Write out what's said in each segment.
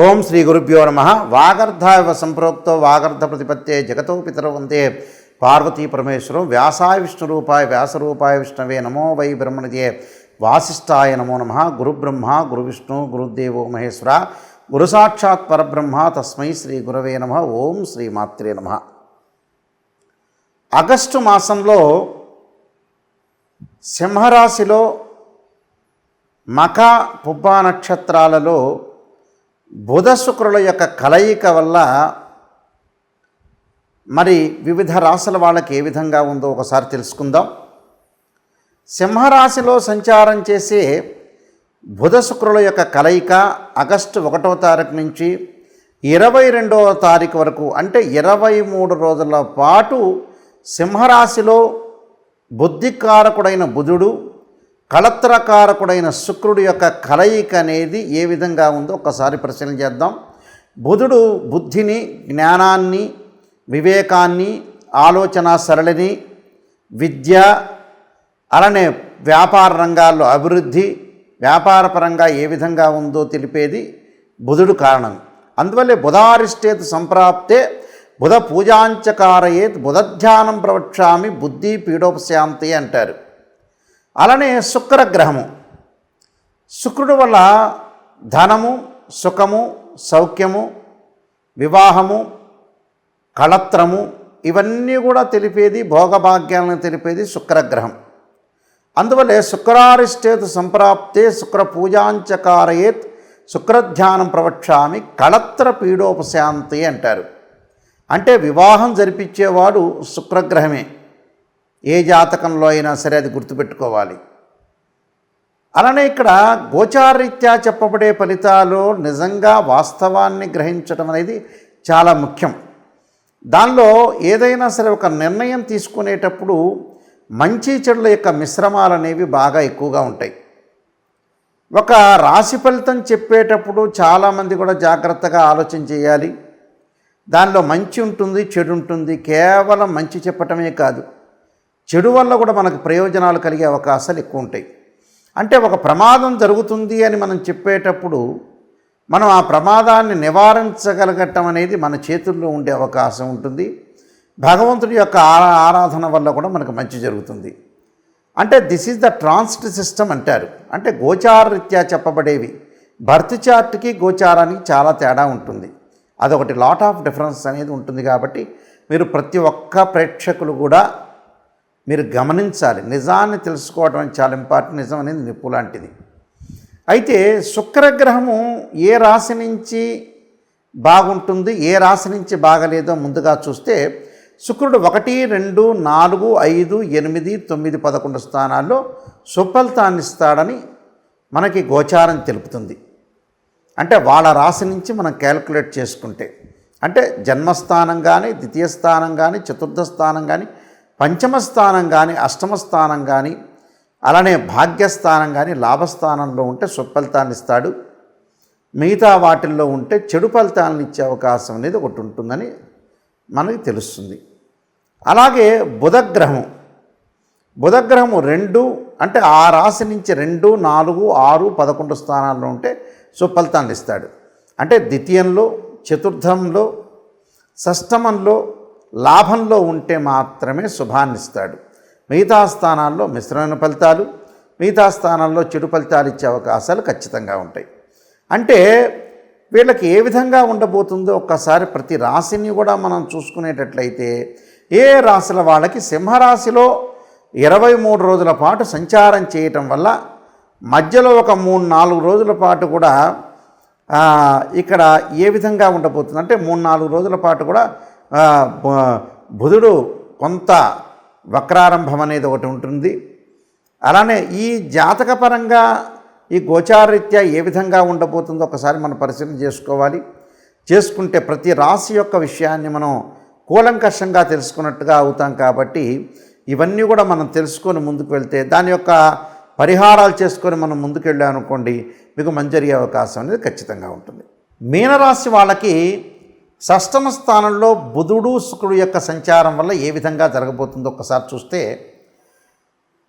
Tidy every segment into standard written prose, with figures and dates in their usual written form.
ఓం శ్రీ గురుభ్యో నమ. వాగర్ధావ సంప్రోక్తో వాగర్ధ ప్రతిపత్తే జగతో పితరౌ వందే పార్వతీ పరమేశ్వరం. వ్యాసాయ విష్ణురూపాయ వ్యాసరూపాయ విష్ణవే నమో వై బ్రహ్మణిదే వాసిష్ఠాయ నమో నమ. గురుబ్రహ్మ గురువిష్ణు గురుదేవో మహేశ్వర గురు సాక్షాత్ పరబ్రహ్మ తస్మై శ్రీ గురవే నమ. ఓం శ్రీ మాత్రే నమ. ఆగస్టు మాసంలో సింహరాశిలో మఖ పుబ్బ నక్షత్రాలలో బుధ శుక్రుల యొక్క కలయిక వల్ల మరి వివిధ రాశుల వాళ్ళకి ఏ విధంగా ఉందో ఒకసారి తెలుసుకుందాం. సింహరాశిలో సంచారం చేసే బుధ శుక్రుల యొక్క కలయిక ఆగస్టు 1వ తారీఖు నుంచి 22వ తారీఖు వరకు అంటే 23 రోజుల పాటు సింహరాశిలో బుద్ధికారకుడైన బుధుడు కళత్రకారకుడైన శుక్రుడి యొక్క కలయిక అనేది ఏ విధంగా ఉందో ఒకసారి పరిశీలన చేద్దాం. బుధుడు బుద్ధిని, జ్ఞానాన్ని, వివేకాన్ని, ఆలోచన సరళిని, విద్య, అలానే వ్యాపార రంగాల్లో అభివృద్ధి, వ్యాపారపరంగా ఏ విధంగా ఉందో తెలిపేది బుధుడు కారణం. అందువల్లే బుధారిష్టేత్ సంప్రాప్తే బుధ పూజాంచకారయేత్ బుధధ్యానం ప్రవక్ష్యామి బుద్ధి పీడోపశాంతి అంటారు. అలానే శుక్రగ్రహము, శుక్రుడు వల్ల ధనము, సుఖము, సౌఖ్యము, వివాహము, కళత్రము ఇవన్నీ కూడా తెలిపేది, భోగభాగ్యాలను తెలిపేది శుక్రగ్రహం. అందువల్లే శుక్రారిష్టేత్ సంప్రాప్తే శుక్ర పూజాంచకారయేత్ శుక్రధ్యానం ప్రవక్ష్యామి కళత్ర పీడోపశాంతి అంటారు. అంటే వివాహం జరిపించేవాడు శుక్రగ్రహమే. ఏ జాతకంలో అయినా సరే అది గుర్తుపెట్టుకోవాలి. అలానే ఇక్కడ గోచారరీత్యా చెప్పబడే ఫలితాలు నిజంగా వాస్తవాన్ని గ్రహించడం అనేది చాలా ముఖ్యం. దానిలో ఏదైనా సరే ఒక నిర్ణయం తీసుకునేటప్పుడు మంచి చెడుల యొక్క మిశ్రమాలు అనేవి బాగా ఎక్కువగా ఉంటాయి. ఒక రాశి ఫలితం చెప్పేటప్పుడు చాలామంది కూడా జాగ్రత్తగా ఆలోచన చేయాలి. దానిలో మంచి ఉంటుంది, చెడు ఉంటుంది. కేవలం మంచి చెప్పటమే కాదు, చెడు వల్ల కూడా మనకు ప్రయోజనాలు కలిగే అవకాశాలు ఎక్కువ ఉంటాయి. అంటే ఒక ప్రమాదం జరుగుతుంది అని మనం చెప్పేటప్పుడు మనం ఆ ప్రమాదాన్ని నివారించగలగటం అనేది మన చేతుల్లో ఉండే అవకాశం ఉంటుంది. భగవంతుడి యొక్క ఆరాధన వల్ల కూడా మనకు మంచి జరుగుతుంది. అంటే this is the transit system అంటారు. అంటే గోచారరీత్యా చెప్పబడేవి బర్త్ చార్ట్కి గోచారానికి చాలా తేడా ఉంటుంది. అదొకటి లాట్ ఆఫ్ డిఫరెన్స్ అనేది ఉంటుంది. కాబట్టి మీరు ప్రతి ఒక్క ప్రేక్షకులు కూడా మీరు గమనించాలి. నిజాన్ని తెలుసుకోవడం అనేది చాలా ఇంపార్టెంట్. నిజం అనేది నిప్పు లాంటిది. అయితే శుక్రగ్రహము ఏ రాశి నుంచి బాగుంటుంది, ఏ రాశి నుంచి బాగలేదో ముందుగా చూస్తే శుక్రుడు 1, 2, 4, 5, 8, 9, 11 స్థానాల్లో సుఫలితాన్ని ఇస్తాడని మనకి గోచారం తెలుపుతుంది. అంటే వాళ్ళ రాశి నుంచి మనం క్యాలిక్యులేట్ చేసుకుంటే అంటే జన్మస్థానం కానీ, ద్వితీయ స్థానం కానీ, చతుర్థ స్థానం కానీ, పంచమ స్థానం కానీ, అష్టమ స్థానం కానీ, అలానే భాగ్యస్థానం కానీ లాభస్థానంలో ఉంటే సుఫలితాన్ని ఇస్తాడు. మిగతా వాటిల్లో ఉంటే చెడు ఫలితాలను ఇచ్చే అవకాశం అనేది ఒకటి ఉంటుందని మనకి తెలుస్తుంది. అలాగే బుధగ్రహము 2 అంటే ఆ రాశి నుంచి 2, 4, 6, 11 స్థానాల్లో ఉంటే సుఫలితాన్ని ఇస్తాడు. అంటే ద్వితీయంలో, చతుర్థంలో, షష్టమంలో, లాభంలో ఉంటే మాత్రమే శుభాన్ని ఇస్తాడు. మిగతా స్థానాల్లో మిశ్రమైన ఫలితాలు, మిగతా స్థానాల్లో చెడు ఫలితాలు ఇచ్చే అవకాశాలు ఖచ్చితంగా ఉంటాయి. అంటే వీళ్ళకి ఏ విధంగా ఉండబోతుందో ఒక్కసారి ప్రతి రాశిని కూడా మనం చూసుకునేటట్లయితే ఏ రాశుల వాళ్ళకి సింహరాశిలో 23 రోజుల పాటు సంచారం చేయటం వల్ల మధ్యలో ఒక 3-4 రోజుల పాటు కూడా ఇక్కడ ఏ విధంగా ఉండబోతుంది అంటే 3-4 రోజుల పాటు కూడా బుధుడు కొంత వక్రారంభం అనేది ఒకటి ఉంటుంది. అలానే ఈ జాతకపరంగా ఈ గోచారరీత్యా ఏ విధంగా ఉండబోతుందో ఒకసారి మనం పరిశీలన చేసుకోవాలి. చేసుకుంటే ప్రతి రాశి యొక్క విషయాన్ని మనం కూలంకషంగా తెలుసుకున్నట్టుగా అవుతాం. కాబట్టి ఇవన్నీ కూడా మనం తెలుసుకొని ముందుకు వెళ్తే దాని యొక్క పరిహారాలు చేసుకొని మనం ముందుకు వెళ్ళామనుకోండి మీకు మంచి జరిగే అవకాశం అనేది ఖచ్చితంగా ఉంటుంది. మీనరాశి వాళ్ళకి షష్టమ స్థానంలో బుధుడు శుక్రుడు యొక్క సంచారం వల్ల ఏ విధంగా జరగబోతుందో ఒకసారి చూస్తే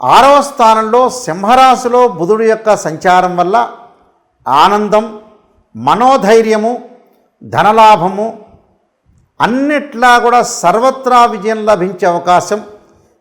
6వ స్థానంలో సింహరాశిలో బుధుడు యొక్క సంచారం వల్ల ఆనందం, మనోధైర్యము, ధనలాభము, అన్నిట్లా కూడా సర్వత్రా విజయం లభించే అవకాశం,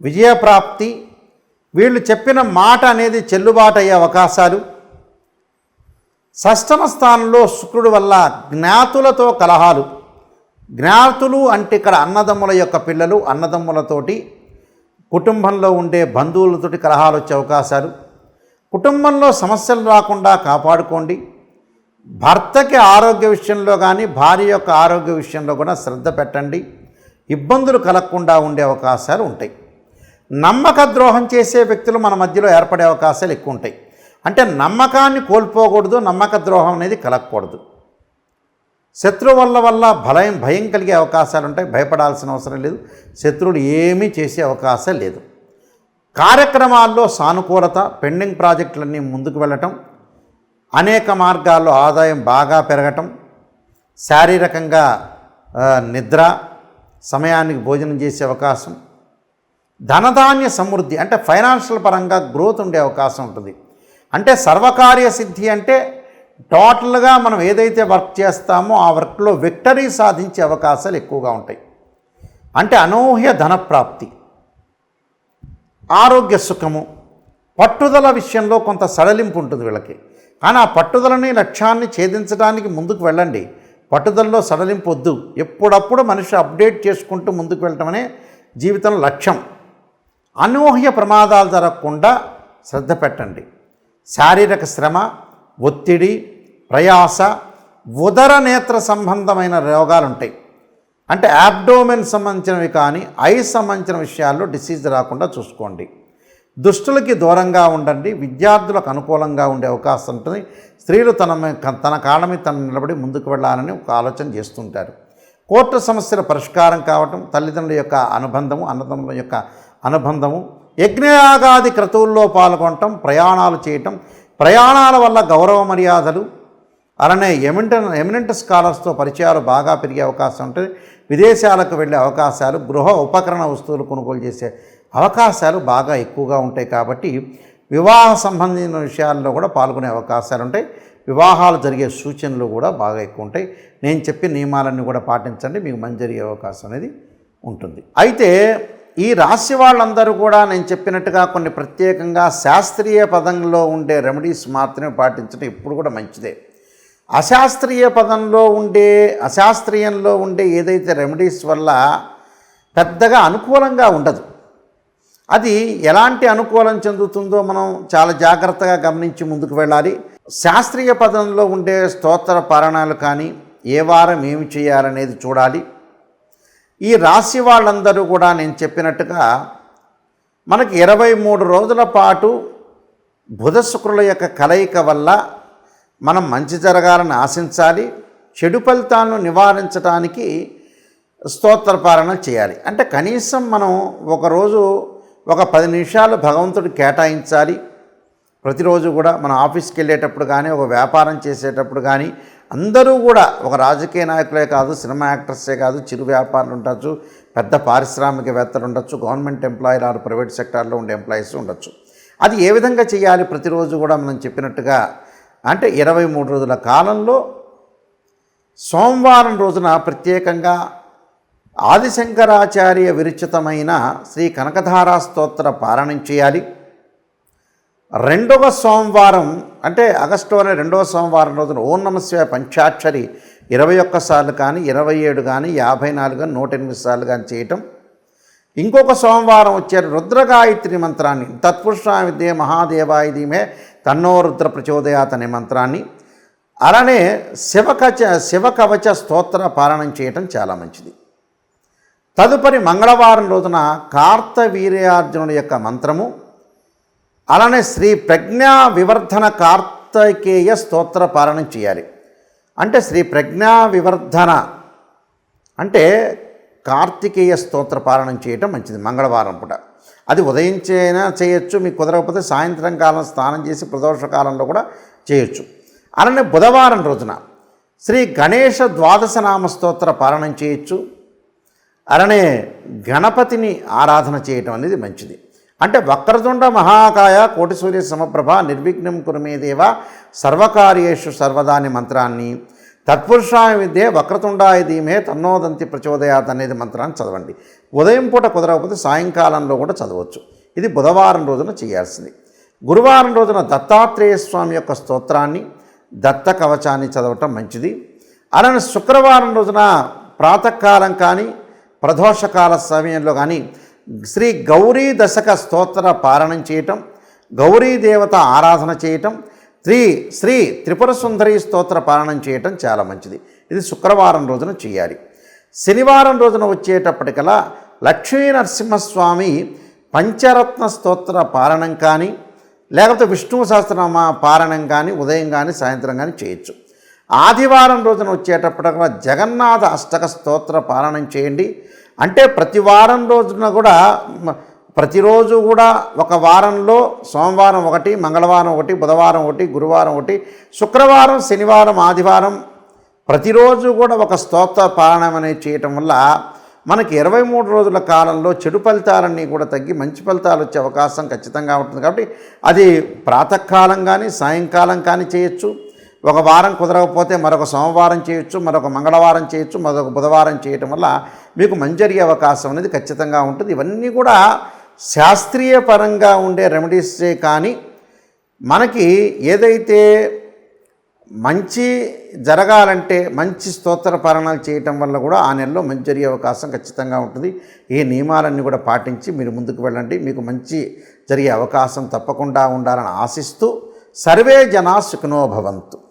విజయప్రాప్తి, వీళ్ళు చెప్పిన మాట అనేది చెల్లుబాటు అయ్యే అవకాశాలు. షష్టమ స్థానంలో శుక్రుడి వల్ల జ్ఞాతులతో కలహాలు. జ్ఞాతులు అంటే ఇక్కడ అన్నదమ్ముల యొక్క పిల్లలు, అన్నదమ్ములతోటి, కుటుంబంలో ఉండే బంధువులతోటి కలహాలు వచ్చే అవకాశాలు. కుటుంబంలో సమస్యలు రాకుండా కాపాడుకోండి. భర్తకి ఆరోగ్య విషయంలో కానీ భార్య యొక్క ఆరోగ్య విషయంలో కూడా శ్రద్ధ పెట్టండి. ఇబ్బందులు కలగకుండా ఉండే అవకాశాలు ఉంటాయి. నమ్మక ద్రోహం చేసే వ్యక్తులు మన మధ్యలో ఏర్పడే అవకాశాలు ఎక్కువ ఉంటాయి. అంటే నమ్మకాన్ని కోల్పోకూడదు, నమ్మక ద్రోహం అనేది కలగకూడదు. శత్రువుల వల్ల భయం కలిగే అవకాశాలు ఉంటాయి. భయపడాల్సిన అవసరం లేదు. శత్రువులు ఏమీ చేసే అవకాశం లేదు. కార్యక్రమాల్లో సానుకూలత, పెండింగ్ ప్రాజెక్టులన్నీ ముందుకు వెళ్ళటం, అనేక మార్గాల్లో ఆదాయం బాగా పెరగటం, శారీరకంగా నిద్ర, సమయానికి భోజనం చేసే అవకాశం, ధనధాన్య సమృద్ధి అంటే ఫైనాన్షియల్ పరంగా గ్రోత్ ఉండే అవకాశం ఉంటుంది. అంటే సర్వకార్య సిద్ధి అంటే టోటల్గా మనం ఏదైతే వర్క్ చేస్తామో ఆ వర్క్లో విక్టరీ సాధించే అవకాశాలు ఎక్కువగా ఉంటాయి. అంటే అనూహ్య ధనప్రాప్తి, ఆరోగ్య సుఖము, పట్టుదల విషయంలో కొంత సడలింపు ఉంటుంది వీళ్ళకి. కానీ ఆ పట్టుదలని, లక్ష్యాన్ని ఛేదించడానికి ముందుకు వెళ్ళండి. పట్టుదలలో సడలింపు వద్దు. ఎప్పుడప్పుడు మనిషి అప్డేట్ చేసుకుంటూ ముందుకు వెళ్ళటమనే జీవితంలో లక్ష్యం. అనూహ్య ప్రమాదాలు జరగకుండా శ్రద్ధ పెట్టండి. శారీరక శ్రమ, ఒత్తిడి, ప్రయాస, ఉదర నేత్ర సంబంధమైన రోగాలు ఉంటాయి. అంటే యాబ్డోమెన్ సంబంధించినవి కానీ ఐస్ సంబంధించిన విషయాల్లో డిసీజ్ రాకుండా చూసుకోండి. దుష్టులకి దూరంగా ఉండండి. విద్యార్థులకు అనుకూలంగా ఉండే అవకాశం ఉంటుంది. స్త్రీలు తన కాళ్ళ మీద తను నిలబడి ముందుకు వెళ్ళాలని ఒక ఆలోచన చేస్తుంటారు. కోర్టు సమస్యల పరిష్కారం కావటం, తల్లిదండ్రుల యొక్క అనుబంధము, అన్నదమ్ముల యొక్క అనుబంధము, యజ్ఞయాగాది క్రతువుల్లో పాల్గొనటం, ప్రయాణాలు చేయటం, ప్రయాణాల వల్ల గౌరవ మర్యాదలు, అలానే ఎమినెంట్ స్కాలర్స్తో పరిచయాలు బాగా పెరిగే అవకాశం ఉంటుంది. విదేశాలకు వెళ్ళే అవకాశాలు, గృహ ఉపకరణ వస్తువులు కొనుగోలు చేసే అవకాశాలు బాగా ఎక్కువగా ఉంటాయి. కాబట్టి వివాహ సంబంధించిన విషయాల్లో కూడా పాల్గొనే అవకాశాలు ఉంటాయి. వివాహాలు జరిగే సూచనలు కూడా బాగా ఎక్కువ ఉంటాయి. నేను చెప్పిన నియమాలన్నీ కూడా పాటించండి, మీకు మంచి జరిగే అవకాశం అనేది ఉంటుంది. అయితే ఈ రాశి వాళ్ళందరూ కూడా నేను చెప్పినట్టుగా కొన్ని ప్రత్యేకంగా శాస్త్రీయ పదంలో ఉండే రెమెడీస్ మాత్రమే పాటించడం ఎప్పుడు కూడా మంచిదే. అశాస్త్రీయంలో ఉండే ఏదైతే రెమెడీస్ వల్ల పెద్దగా అనుకూలంగా ఉండదు. అది ఎలాంటి అనుకూలం చెందుతుందో మనం చాలా జాగ్రత్తగా గమనించి ముందుకు వెళ్ళాలి. శాస్త్రీయ పదంలో ఉండే స్తోత్ర పారాయణాలు కానీ ఏ వారం ఏమి చేయాలనేది చూడాలి. ఈ రాశి వాళ్ళందరూ కూడా నేను చెప్పినట్టుగా మనకి 23 రోజుల పాటు బుధ శుక్రుల యొక్క కలయిక వల్ల మనం మంచి జరగాలని ఆశించాలి. చెడు ఫలితాలను నివారించడానికి స్తోత్ర పారాయణ చేయాలి. అంటే కనీసం మనం ఒకరోజు ఒక 10 నిమిషాలు భగవంతుడికి కేటాయించాలి. ప్రతిరోజు కూడా మన ఆఫీస్కి వెళ్ళేటప్పుడు కానీ, ఒక వ్యాపారం చేసేటప్పుడు కానీ, అందరూ కూడా ఒక రాజకీయ నాయకులే కాదు, సినిమా యాక్టర్సే కాదు, చిరు వ్యాపారులు ఉండొచ్చు, పెద్ద పారిశ్రామికవేత్తలు ఉండొచ్చు, గవర్నమెంట్ ఎంప్లాయీలు ఆరు ప్రైవేట్ సెక్టార్లో ఉండే ఎంప్లాయీస్ ఉండొచ్చు. అది ఏ విధంగా చేయాలి? ప్రతిరోజు కూడా మనం చెప్పినట్టుగా అంటే 23 రోజుల కాలంలో సోమవారం రోజున ప్రత్యేకంగా ఆదిశంకరాచార్య విరచితమైన శ్రీ కనకధారా స్తోత్ర పారాయణం చేయాలి. రెండవ సోమవారం అంటే ఆగస్టులోనే రెండవ సోమవారం రోజున ఓం నమఃశివాయ పంచాక్షరి 21 సార్లు కానీ, 27 కానీ, 54 కానీ, 108 సార్లు కానీ చేయటం. ఇంకొక సోమవారం వచ్చే రుద్రగాయత్రి మంత్రాన్ని, తత్పురుషాయ విద్యే మహాదేవాయ ధీమహి తన్నో రుద్ర ప్రచోదయాత్ అనే మంత్రాన్ని, అలానే శివకవచ స్తోత్ర పారాయణం చేయటం చాలా మంచిది. తదుపరి మంగళవారం రోజున కార్తవీర్యార్జునుడి యొక్క మంత్రము, అలానే శ్రీ ప్రజ్ఞా వివర్ధన కార్తికేయ స్తోత్ర పారాయణం చేయాలి. అంటే శ్రీ ప్రజ్ఞా వివర్ధన అంటే కార్తికేయ స్తోత్ర పారాయణం చేయటం మంచిది మంగళవారం పూట. అది ఉదయం చేయొచ్చు, మీకు కుదరకపోతే సాయంత్రం కాలం స్నానం చేసి ప్రదోష కాలంలో కూడా చేయొచ్చు. అలానే బుధవారం రోజున శ్రీ గణేష ద్వాదశనామ స్తోత్ర పారాయణం చేయొచ్చు. అలానే గణపతిని ఆరాధన చేయటం అనేది మంచిది. అంటే వక్రతుండ మహాకాయ కోటి సూర్య సమప్రభ నిర్విఘ్నం కురుమే దేవ సర్వకార్యేషు సర్వదా అనే మంత్రాన్ని, తత్పురుషాయ విద్యే వక్రతుండాయ ధీమే తన్నోదంతి ప్రచోదయాత్ అనేది మంత్రాన్ని చదవండి. ఉదయం పూట కుదరకపోతే సాయంకాలంలో కూడా చదవచ్చు. ఇది బుధవారం రోజున చేయాల్సింది. గురువారం రోజున దత్తాత్రేయ స్వామి యొక్క స్తోత్రాన్ని, దత్త కవచాన్ని చదవటం మంచిది. అలానే శుక్రవారం రోజున ప్రాతకాలం కానీ ప్రదోషకాల సమయంలో కానీ శ్రీ గౌరీ దశక స్తోత్ర పారణం చేయటం, గౌరీ దేవత ఆరాధన చేయటం, శ్రీ త్రిపుర సుందరి స్తోత్ర పారణం చేయటం చాలా మంచిది. ఇది శుక్రవారం రోజున చేయాలి. శనివారం రోజున వచ్చేటప్పటికల్లా లక్ష్మీ నరసింహస్వామి పంచరత్న స్తోత్ర పారణం కానీ లేకపోతే విష్ణు సహస్రనామ పారణం కానీ ఉదయం కానీ సాయంత్రం కానీ చేయొచ్చు. ఆదివారం రోజున వచ్చేటప్పటికల్లా జగన్నాథ అష్టక స్తోత్ర పారణం చేయండి. అంటే ప్రతి వారం రోజున కూడా ప్రతిరోజు కూడా ఒక వారంలో సోమవారం ఒకటి, మంగళవారం ఒకటి, బుధవారం ఒకటి, గురువారం ఒకటి, శుక్రవారం, శనివారం, ఆదివారం ప్రతిరోజు కూడా ఒక స్తోత్ర పారాయణం అనేది చేయటం వల్ల మనకి 23 రోజుల కాలంలో చెడు ఫలితాలన్నీ కూడా తగ్గి మంచి ఫలితాలు వచ్చే అవకాశం ఖచ్చితంగా ఉంటుంది. కాబట్టి అది ప్రాతకాలం కానీ సాయంకాలం కానీ చేయొచ్చు. ఒక వారం కుదరకపోతే మరొక సోమవారం చేయొచ్చు, మరొక మంగళవారం చేయొచ్చు, మరొక బుధవారం చేయటం వల్ల మీకు మంచి జరిగే అవకాశం అనేది ఖచ్చితంగా ఉంటుంది. ఇవన్నీ కూడా శాస్త్రీయ పరంగా ఉండే రెమెడీసే. కానీ మనకి ఏదైతే మంచి జరగాలంటే మంచి స్తోత్ర పారాయణాలు చేయటం వల్ల కూడా ఆ నెలలో మంచి జరిగే అవకాశం ఖచ్చితంగా ఉంటుంది. ఈ నియమాలన్నీ కూడా పాటించి మీరు ముందుకు వెళ్ళండి. మీకు మంచి జరిగే అవకాశం తప్పకుండా ఉండాలని ఆశిస్తూ సర్వే జనా సుఖినో భవంతు.